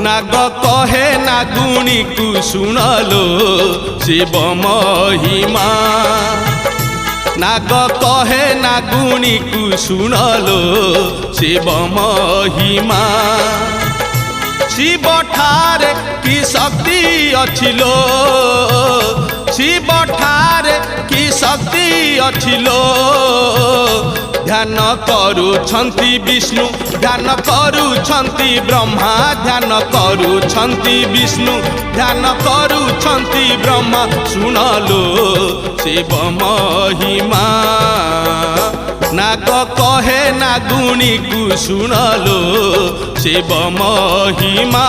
नाग कहे नागुणी को सुनलो शिव महिमा नाग कहे नागुणी को सुनलो शिव महिमा शिव ठारे की शक्ति अछिलो शिव ठारे की शक्ति अछिलो ध्यान करुछंती विष्णु ध्यान करुछंती ब्रह्मा ध्यान करुछंती विष्णु ध्यान करुछंती ब्रह्मा सुनलो शिव महिमा नाग कहे नागुणी को सुनलो शिव महिमा।